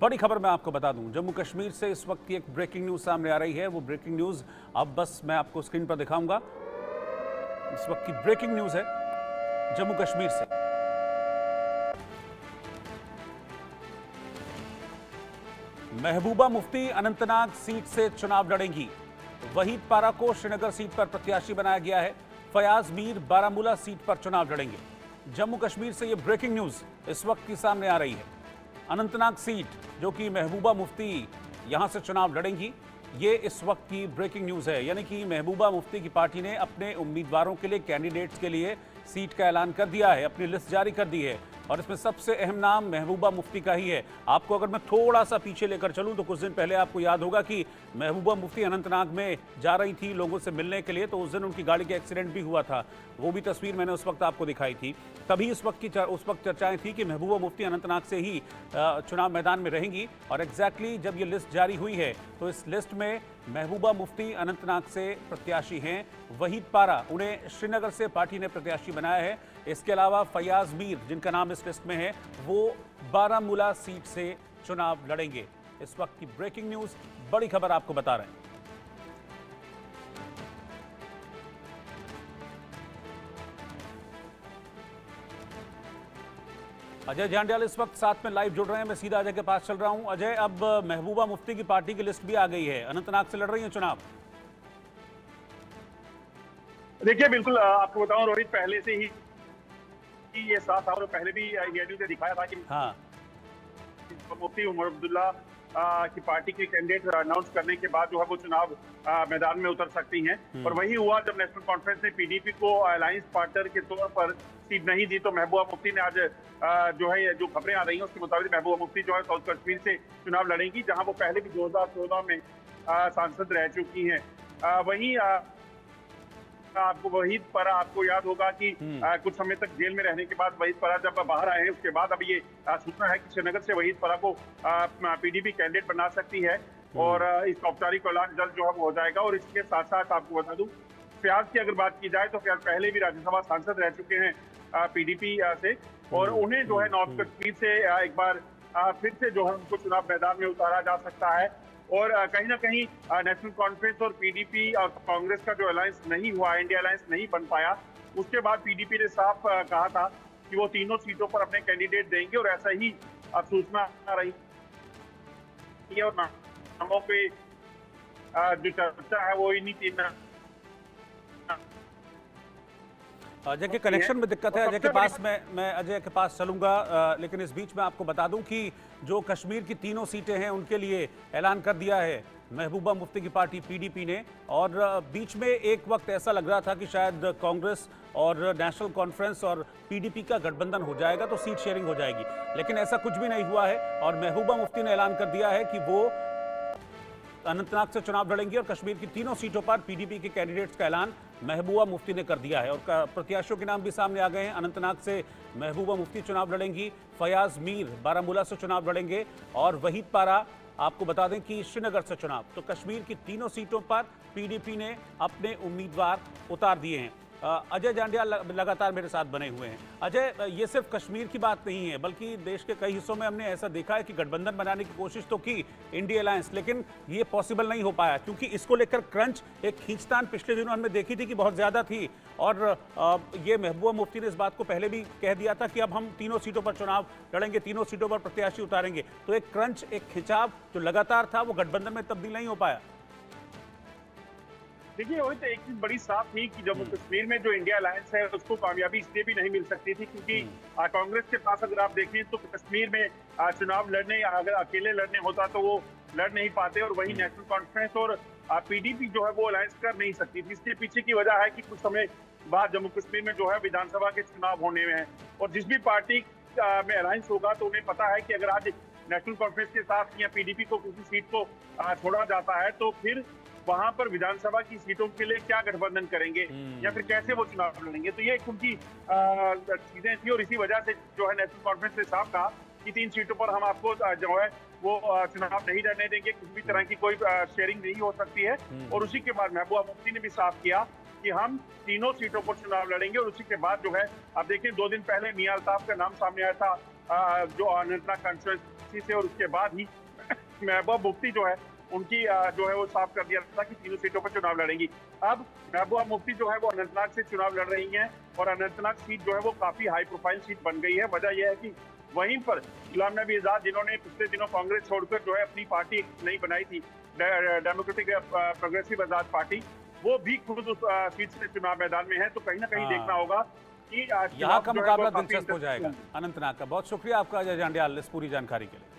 बड़ी खबर मैं आपको बता दूं, जम्मू कश्मीर से इस वक्त की एक ब्रेकिंग न्यूज सामने आ रही है। वो ब्रेकिंग न्यूज अब बस मैं आपको स्क्रीन पर दिखाऊंगा। इस वक्त की ब्रेकिंग न्यूज है जम्मू कश्मीर से। महबूबा मुफ्ती अनंतनाग सीट से चुनाव लड़ेंगी। वहीद पारा को श्रीनगर सीट पर प्रत्याशी बनाया गया है। फयाज मीर बारामूला सीट पर चुनाव लड़ेंगे। जम्मू कश्मीर से यह ब्रेकिंग न्यूज इस वक्त की सामने आ रही है। अनंतनाग सीट जो कि महबूबा मुफ्ती यहां से चुनाव लड़ेंगी, ये इस वक्त की ब्रेकिंग न्यूज है। यानी कि महबूबा मुफ्ती की पार्टी ने अपने उम्मीदवारों के लिए, कैंडिडेट्स के लिए सीट का ऐलान कर दिया है, अपनी लिस्ट जारी कर दी है और इसमें सबसे अहम नाम महबूबा मुफ्ती का ही है। आपको अगर मैं थोड़ा सा पीछे लेकर चलूं तो कुछ दिन पहले आपको याद होगा कि महबूबा मुफ्ती अनंतनाग में जा रही थी लोगों से मिलने के लिए, तो उस दिन उनकी गाड़ी का एक्सीडेंट भी हुआ था। वो भी तस्वीर मैंने उस वक्त आपको दिखाई थी। तभी उस वक्त चर्चाएं थी कि महबूबा मुफ्ती अनंतनाग से ही चुनाव मैदान में रहेंगी। और एग्जैक्टली जब ये लिस्ट जारी हुई है तो इस लिस्ट में महबूबा मुफ्ती अनंतनाग से प्रत्याशी हैं वहीद पारा, उन्हें श्रीनगर से पार्टी ने प्रत्याशी बनाया है। इसके अलावा फयाज मीर, जिनका नाम इस लिस्ट में है, वो बारामूला सीट से चुनाव लड़ेंगे। इस वक्त की ब्रेकिंग न्यूज, बड़ी खबर आपको बता रहे हैं। अजय जांडियाल इस वक्त साथ में लाइव जुड़ रहे हैं। मैं सीधा अजय के पास चल रहा हूं। अजय, अब महबूबा मुफ्ती की पार्टी की लिस्ट भी आ गई है, अनंतनाग से लड़ रही है चुनाव। देखिए, बिल्कुल आपको बताऊं रोहित, पहले से ही ये साफ था और पहले भी ये न्यूज़ दिखाया था कि हाँ, मुफ्ती उमर अब्दुल्ला की पार्टी के कैंडिडेट अनाउंस करने के बाद जो है वो चुनाव मैदान में उतर सकती हैं। और वही हुआ जब नेशनल कॉन्फ्रेंस ने पीडीपी को अलायंस पार्टनर के तौर पर सीट नहीं दी, तो महबूबा मुफ्ती ने आज जो है जो खबरें आ रही हैं उसके मुताबिक महबूबा मुफ्ती जो है साउथ कश्मीर से चुनाव लड़ेंगी, जहां वो पहले भी 2016 में सांसद रह चुकी हैं। वहीं आपको वहीद पारा, आपको याद होगा कि कुछ समय तक जेल में रहने के बाद वहीद पारा जब बाहर आए हैं, उसके बाद अब ये सूचना है कि श्रीनगर से वहीद पारा को पीडीपी कैंडिडेट बना सकती है और इस औपचारिक ऐलान जल्द जो है वो हो जाएगा। और इसके साथ साथ आपको बता दूं, फयाज की अगर बात की जाए तो फयाज पहले भी राज्यसभा सांसद रह चुके हैं पीडीपी से, और उन्हें जो है नॉर्थ कश्मीर से एक बार फिर से जो है उनको चुनाव मैदान में उतारा जा सकता है। और कहीं ना कहीं नेशनल कॉन्फ्रेंस और पीडीपी और कांग्रेस का जो अलायंस नहीं हुआ, इंडिया अलायंस नहीं बन पाया, उसके बाद पीडीपी ने साफ कहा था कि वो तीनों सीटों पर अपने कैंडिडेट देंगे और ऐसा ही अब सूचना आ रही है। और नामों पे जो चर्चा है वो इन्हीं तीन। अजय के कनेक्शन में दिक्कत है। अजय के पास मैं अजय के पास चलूंगा, लेकिन इस बीच में आपको बता दूं कि जो कश्मीर की तीनों सीटें हैं उनके लिए ऐलान कर दिया है महबूबा मुफ्ती की पार्टी पीडीपी ने। और बीच में एक वक्त ऐसा लग रहा था कि शायद कांग्रेस और नेशनल कॉन्फ्रेंस और पीडीपी का गठबंधन हो जाएगा तो सीट शेयरिंग हो जाएगी, लेकिन ऐसा कुछ भी नहीं हुआ है। और महबूबा मुफ्ती ने ऐलान कर दिया है कि वो अनंतनाग से चुनाव लड़ेंगे और कश्मीर की तीनों सीटों पर पीडीपी के कैंडिडेट्स का ऐलान महबूबा मुफ्ती ने कर दिया है। और प्रत्याशियों के नाम भी सामने आ गए हैं। अनंतनाग से महबूबा मुफ्ती चुनाव लड़ेंगी, फयाज मीर बारामूला से चुनाव लड़ेंगे और वहीद पारा, आपको बता दें कि श्रीनगर से चुनाव। तो कश्मीर की तीनों सीटों पर पीडीपी ने अपने उम्मीदवार उतार दिए हैं। अजय जांडिया लगातार मेरे साथ बने हुए हैं। अजय, ये सिर्फ कश्मीर की बात नहीं है, बल्कि देश के कई हिस्सों में हमने ऐसा देखा है कि गठबंधन बनाने की कोशिश तो की इंडिया अलायंस, लेकिन ये पॉसिबल नहीं हो पाया क्योंकि इसको लेकर क्रंच, एक खींचतान पिछले दिनों हमने देखी थी कि बहुत ज़्यादा थी। और ये महबूबा मुफ्ती ने इस बात को पहले भी कह दिया था कि अब हम तीनों सीटों पर चुनाव लड़ेंगे, तीनों सीटों पर प्रत्याशी उतारेंगे। तो एक क्रंच, एक खिंचाव जो लगातार था, वो गठबंधन में तब्दील नहीं हो पाया। देखिए वही तो एक चीज बड़ी साफ थी कि जम्मू कश्मीर में जो इंडिया अलायंस है उसको कामयाबी इसलिए भी नहीं मिल सकती थी क्योंकि कांग्रेस के पास अगर आप देखें तो कश्मीर में चुनाव लड़ने, अगर अकेले लड़ने होता तो वो लड़ नहीं पाते। और वही नेशनल कॉन्फ्रेंस और पीडीपी जो है वो अलायंस कर नहीं सकती थी। इसके पीछे की वजह है कि कुछ समय बाद जम्मू कश्मीर में जो है विधानसभा के चुनाव होने में है और जिस भी पार्टी में अलायंस होगा तो उन्हें पता है कि अगर आज नेशनल कॉन्फ्रेंस के साथ या पीडीपी को किसी सीट को छोड़ा जाता है तो फिर वहां पर विधानसभा की सीटों के लिए क्या गठबंधन करेंगे या फिर कैसे वो चुनाव लड़ेंगे। तो ये उनकी चीजें थी और इसी वजह से जो है नेशनल कॉन्फ्रेंस ने साफ कहा कि 3 सीटों पर हम आपको जो है वो चुनाव नहीं लड़ने देंगे, किसी भी तरह की कोई शेयरिंग नहीं हो सकती है। और उसी के बाद महबूबा मुफ्ती ने भी साफ किया कि हम तीनों सीटों पर चुनाव लड़ेंगे। और उसी के बाद जो है आप देखिए 2 दिन पहले मियां अल्ताफ का नाम सामने आया था जो अनंतनाग वापसी से और उसके बाद ही महबूबा मुफ्ती जो है उनकी जो है वो साफ कर दिया था कि तीनों सीटों पर चुनाव लड़ेंगी। अब महबूबा मुफ्ती जो है वो अनंतनाग से चुनाव लड़ रही हैं और अनंतनाग सीट जो है वो काफी हाई प्रोफाइल सीट बन गई है। वजह यह है कि वहीं पर गुलाम नबी आजाद, जिन्होंने पिछले दिनों कांग्रेस छोड़कर जो है अपनी पार्टी नई बनाई थी, डेमोक्रेटिक प्रोग्रेसिव आजाद पार्टी, वो भी खुद उस सीट से चुनाव मैदान में है। तो कहीं ना कहीं देखना होगा कि यहाँ का मुकाबला दिलचस्प हो जाएगा। अनंतनाग का बहुत शुक्रिया आपका अजय जांडियाल इस पूरी जानकारी के लिए।